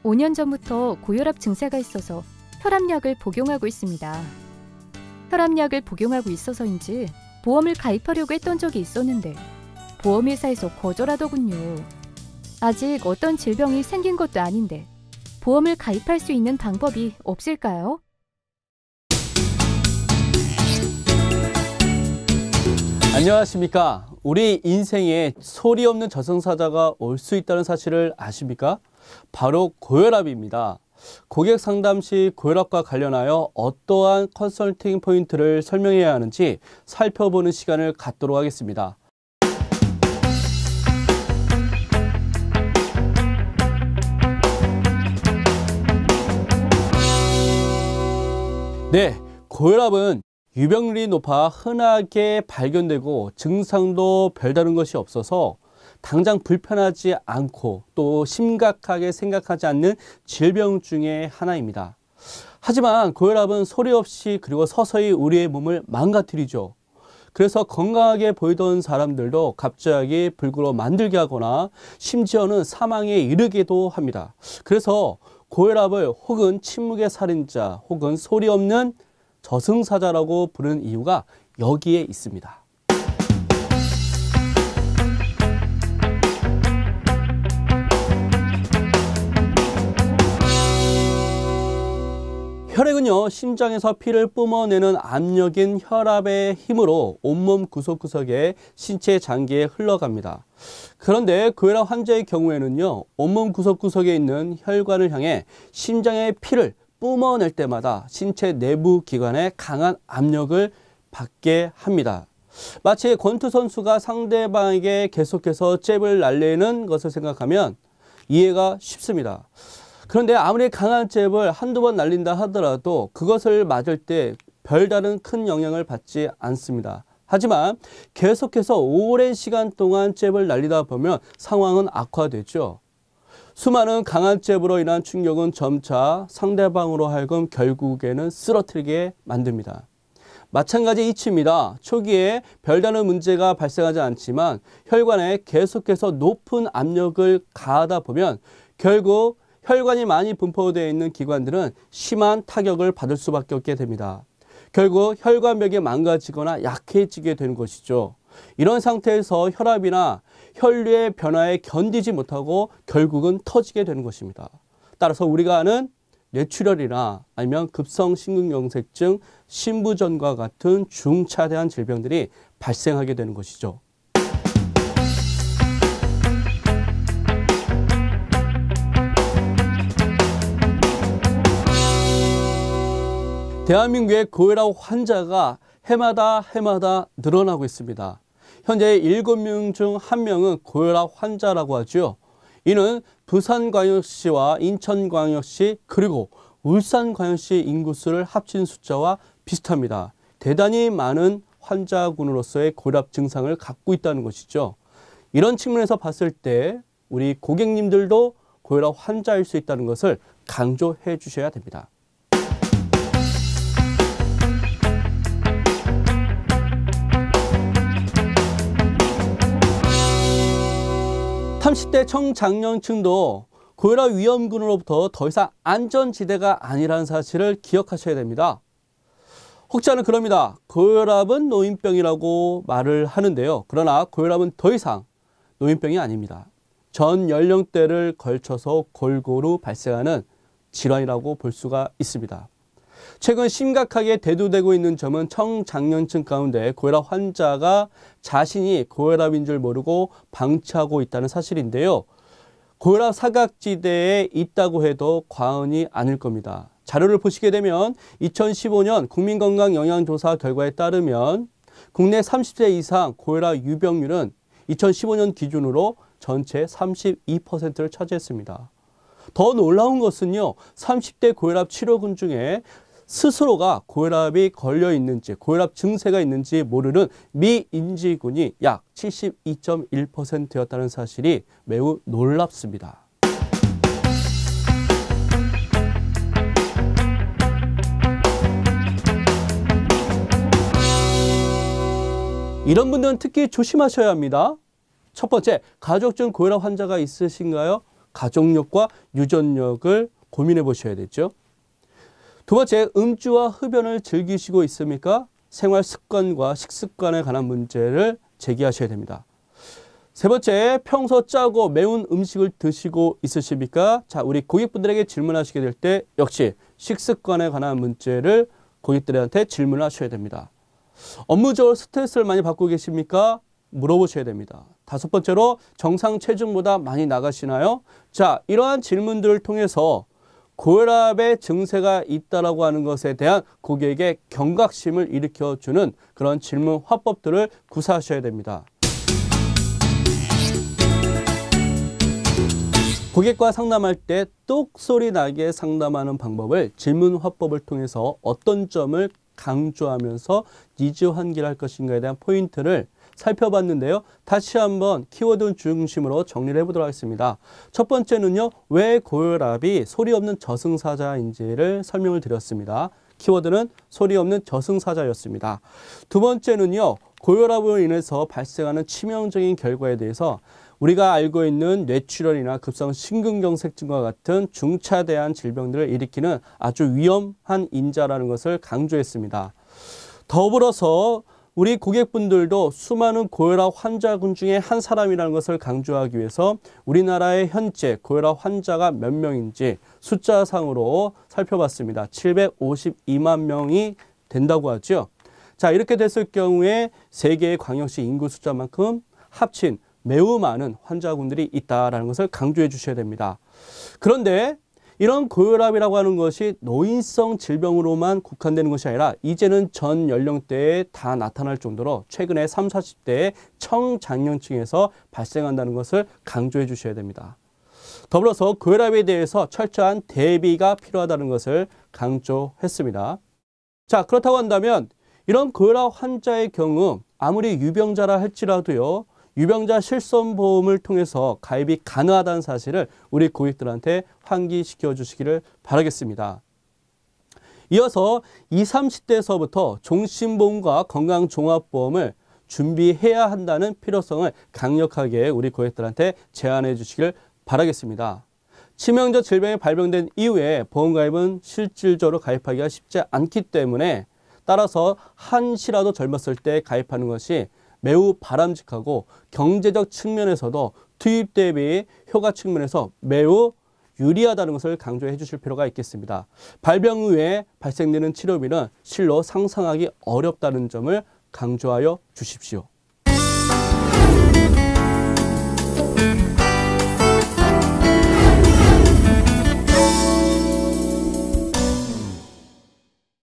5년 전부터 고혈압 증세가 있어서 혈압약을 복용하고 있습니다. 혈압약을 복용하고 있어서인지 보험을 가입하려고 했던 적이 있었는데 보험회사에서 거절하더군요. 아직 어떤 질병이 생긴 것도 아닌데 보험을 가입할 수 있는 방법이 없을까요? 안녕하십니까. 우리 인생에 소리 없는 저승사자가 올 수 있다는 사실을 아십니까? 바로 고혈압입니다. 고객 상담 시 고혈압과 관련하여 어떠한 컨설팅 포인트를 설명해야 하는지 살펴보는 시간을 갖도록 하겠습니다. 네, 고혈압은 유병률이 높아 흔하게 발견되고 증상도 별다른 것이 없어서 당장 불편하지 않고 또 심각하게 생각하지 않는 질병 중에 하나입니다. 하지만 고혈압은 소리 없이 그리고 서서히 우리의 몸을 망가뜨리죠. 그래서 건강하게 보이던 사람들도 갑자기 불구로 만들게 하거나 심지어는 사망에 이르기도 합니다. 그래서 고혈압을 혹은 침묵의 살인자 혹은 소리 없는 저승사자라고 부르는 이유가 여기에 있습니다. 혈액은요, 심장에서 피를 뿜어내는 압력인 혈압의 힘으로 온몸 구석구석에 신체 장기에 흘러갑니다. 그런데 고혈압 환자의 경우에는요, 온몸 구석구석에 있는 혈관을 향해 심장의 피를 뿜어낼 때마다 신체 내부 기관에 강한 압력을 받게 합니다. 마치 권투 선수가 상대방에게 계속해서 잽을 날리는 것을 생각하면 이해가 쉽습니다. 그런데 아무리 강한 잽을 한두 번 날린다 하더라도 그것을 맞을 때 별다른 큰 영향을 받지 않습니다. 하지만 계속해서 오랜 시간 동안 잽을 날리다 보면 상황은 악화되죠. 수많은 강한 잽으로 인한 충격은 점차 상대방으로 하여금 결국에는 쓰러뜨리게 만듭니다. 마찬가지 이치입니다. 초기에 별다른 문제가 발생하지 않지만 혈관에 계속해서 높은 압력을 가하다 보면 결국 혈관이 많이 분포되어 있는 기관들은 심한 타격을 받을 수밖에 없게 됩니다. 결국 혈관벽이 망가지거나 약해지게 되는 것이죠. 이런 상태에서 혈압이나 혈류의 변화에 견디지 못하고 결국은 터지게 되는 것입니다. 따라서 우리가 아는 뇌출혈이나 아니면 급성심근경색증, 심부전과 같은 중차대한 질병들이 발생하게 되는 것이죠. 대한민국의 고혈압 환자가 해마다 늘어나고 있습니다. 현재 7명 중 1명은 고혈압 환자라고 하죠. 이는 부산광역시와 인천광역시 그리고 울산광역시 인구수를 합친 숫자와 비슷합니다. 대단히 많은 환자군으로서의 고혈압 증상을 갖고 있다는 것이죠. 이런 측면에서 봤을 때 우리 고객님들도 고혈압 환자일 수 있다는 것을 강조해 주셔야 됩니다. 30대 청장년층도 고혈압 위험군으로부터 더 이상 안전지대가 아니라는 사실을 기억하셔야 됩니다. 혹자는 그럽니다. 고혈압은 노인병이라고 말을 하는데요. 그러나 고혈압은 더 이상 노인병이 아닙니다. 전 연령대를 걸쳐서 골고루 발생하는 질환이라고 볼 수가 있습니다. 최근 심각하게 대두되고 있는 점은 청장년층 가운데 고혈압 환자가 자신이 고혈압인 줄 모르고 방치하고 있다는 사실인데요. 고혈압 사각지대에 있다고 해도 과언이 아닐 겁니다. 자료를 보시게 되면 2015년 국민건강영양조사 결과에 따르면 국내 30세 이상 고혈압 유병률은 2015년 기준으로 전체 32%를 차지했습니다. 더 놀라운 것은요, 30대 고혈압 치료군 중에 스스로가 고혈압이 걸려 있는지, 고혈압 증세가 있는지 모르는 미인지군이 약 72.1%였다는 사실이 매우 놀랍습니다. 이런 분들은 특히 조심하셔야 합니다. 첫 번째, 가족 중 고혈압 환자가 있으신가요? 가족력과 유전력을 고민해 보셔야 되죠. 두 번째, 음주와 흡연을 즐기시고 있습니까? 생활 습관과 식습관에 관한 문제를 제기하셔야 됩니다. 세 번째, 평소 짜고 매운 음식을 드시고 있으십니까? 자, 우리 고객분들에게 질문하시게 될 때 역시 식습관에 관한 문제를 고객들한테 질문을 하셔야 됩니다. 업무적으로 스트레스를 많이 받고 계십니까? 물어보셔야 됩니다. 다섯 번째로, 정상 체중보다 많이 나가시나요? 자, 이러한 질문들을 통해서 고혈압의 증세가 있다라고 하는 것에 대한 고객에게 경각심을 일으켜주는 그런 질문 화법들을 구사하셔야 됩니다. 고객과 상담할 때 똑소리 나게 상담하는 방법을 질문 화법을 통해서 어떤 점을 강조하면서 니즈 환기를 할 것인가에 대한 포인트를 살펴봤는데요. 다시 한번 키워드 중심으로 정리를 해보도록 하겠습니다. 첫 번째는요, 왜 고혈압이 소리 없는 저승사자인지를 설명을 드렸습니다. 키워드는 소리 없는 저승사자였습니다. 두 번째는요, 고혈압으로 인해서 발생하는 치명적인 결과에 대해서 우리가 알고 있는 뇌출혈이나 급성 심근경색증과 같은 중차대한 질병들을 일으키는 아주 위험한 인자라는 것을 강조했습니다. 더불어서 우리 고객분들도 수많은 고혈압 환자군 중에 한 사람이라는 것을 강조하기 위해서 우리나라의 현재 고혈압 환자가 몇 명인지 숫자상으로 살펴봤습니다. 752만 명이 된다고 하죠. 자, 이렇게 됐을 경우에 세계의 광역시 인구 숫자만큼 합친 매우 많은 환자군들이 있다는 것을 강조해 주셔야 됩니다. 그런데 이런 고혈압이라고 하는 것이 노인성 질병으로만 국한되는 것이 아니라 이제는 전 연령대에 다 나타날 정도로 최근에 30, 40대의 청장년층에서 발생한다는 것을 강조해 주셔야 됩니다. 더불어서 고혈압에 대해서 철저한 대비가 필요하다는 것을 강조했습니다. 자, 그렇다고 한다면 이런 고혈압 환자의 경우 아무리 유병자라 할지라도요, 유병자 실손보험을 통해서 가입이 가능하다는 사실을 우리 고객들한테 환기시켜 주시기를 바라겠습니다. 이어서 20, 30대에서부터 종신보험과 건강종합보험을 준비해야 한다는 필요성을 강력하게 우리 고객들한테 제안해 주시기를 바라겠습니다. 치명적 질병이 발병된 이후에 보험가입은 실질적으로 가입하기가 쉽지 않기 때문에 따라서 한시라도 젊었을 때 가입하는 것이 매우 바람직하고 경제적 측면에서도 투입 대비 효과 측면에서 매우 유리하다는 것을 강조해 주실 필요가 있겠습니다. 발병 후에 발생되는 치료비는 실로 상상하기 어렵다는 점을 강조하여 주십시오.